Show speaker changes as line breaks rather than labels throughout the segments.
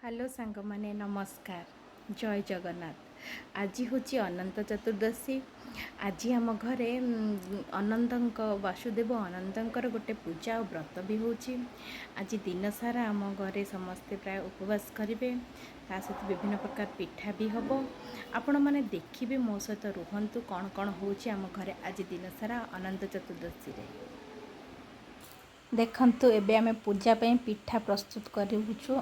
Hello सांग माने नमस्कार जय जगन्नाथ। आज हूँ अनंत चतुर्दशी। आज आम घरे अनंत वासुदेव अनंतर गोटे पूजा और व्रत भी होची। आज दिन सारा आम घरे समस्ते प्राय उपवास करेंगे। ता सहित विभिन्न प्रकार पिठा भी हम। आपण मैंने देखिए मो सहित रुहतु कौन कौन होम घरे आज दिन सारा अनंत चतुर्दशी रे। देखंतु एबे आमे पूजा पे पिठा प्रस्तुत करूछु।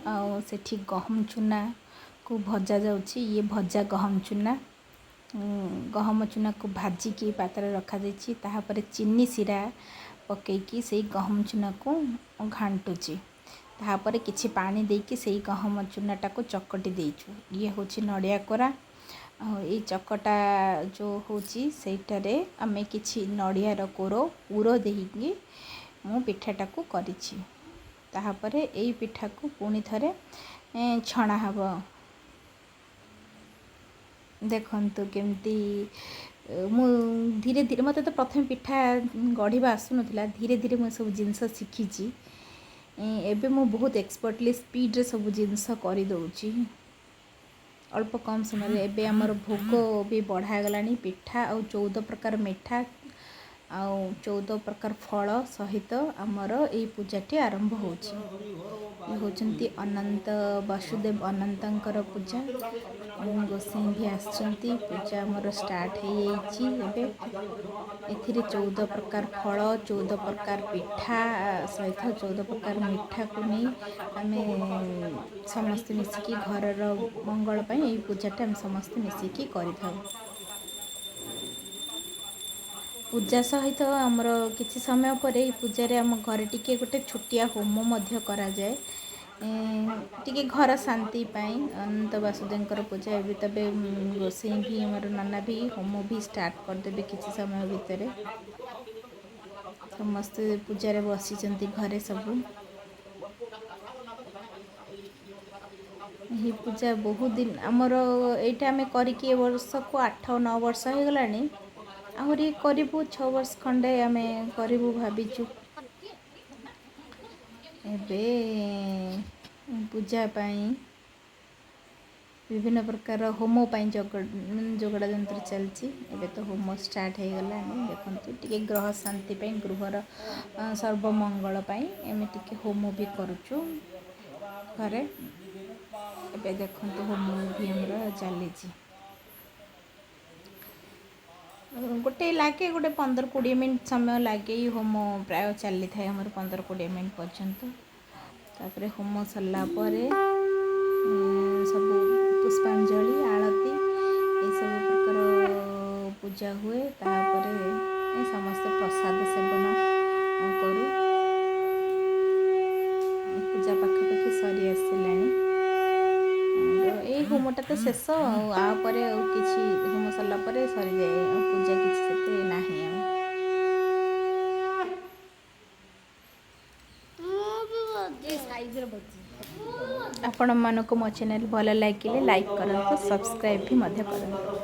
सेठी गहम चूना को भजा जाउछि। ये भजा गहम चूना गहम चूना को भाजी की पात्र रखा जाइछि। ताहा परे चीनी सिरा पकेकी से गहम चूना को घांटुछि। ताहा परे किछि पानी देकी से गहम चूनाटा को चकटी देइछु। ये होछि नडिया कोरा। ये चकटा जो होछि सेटारे आमे किछि नडिया रो कोरो पूरो देहिकी मु पिठाटा को करिछि। ताहा परे एई पिठा को पुणी थरे छणा हबो। देखंतु केमती मु धीरे धीरे मते तो प्रथम पिठा गढ़िबा आसु नथिला। धीरे धीरे मु सब जिंस शिखिछि। एबे मु बहुत एक्सपर्टली स्पीड रे सब जिंस करि दउछि अल्प कम समय रे। एबे हमर भोग भी बढ़ा गलानी। पिठा और 14 प्रकार मिठा आउ 14 प्रकार फल सहित आमर ये पूजाटी आरंभ होछि। ये होचंती अनंत वासुदेव अनंतर पूजा। गोसाई भी आछंती। पूजा आमर स्टार्ट हो जाइछि। एबे एथिरे 14 प्रकार फल 14 प्रकार पिठा सहित 14 प्रकार मिठा को नहीं आमे समस्त मिसिकी घरर मंगल पई ये पूजाटा हम समस्त मिसिकी करिथाउ। पूजा सहित आमर किछि समय पर पूजा आम घर टिके गोटे छोटिया होम मध्य करा जाए। टिके घर शांति पाई अनंत वासुदेव पूजा एवं तबे गोसाई भी आमर नाना भी होम भी स्टार्ट करदेवे। किछि समय भितर समस्त पूजा रे बसिचंती घरे सब। ये पूजा बहुत दिन आमर एटा आमे करिके वर्ष को 8-9 वर्ष हो गलानी। आहरी करिबु 6 वर्ष खंडे आमे करिबु भाबिचु। एबे पूजा पाई विभिन्न प्रकार होम पाई जोगड़ा जंत्र चलची। एबे तो होम स्टार्ट हो गलानी। देखंतु टिके ग्रह शांति पाई गृहर सर्वमंगल पाई एमे टिके होम भी करूचु घरे। एबे देखंतु होम भी हमरा चलीची। गोटे लागे गोटे 15-20 मिनट समय लगे होम प्राय चली थाए हमर 15-20 मिनट पर्यंत। तापरे होम सरला परे सब पुष्पांजलि आरती ये सब प्रकार पूजा हुए। तापरे समस्त प्रसाद सेवन करू। पूजा पाखापाखि सरी आसलानी। ये होमटा तो शेष आ परे किछि होम सरला परे सरी जाए। पूजा किछि सेते नाही। आपण मानको मो चैनल भल लागिले लाइक करंतु सब्सक्राइब भी मध्य करंतु।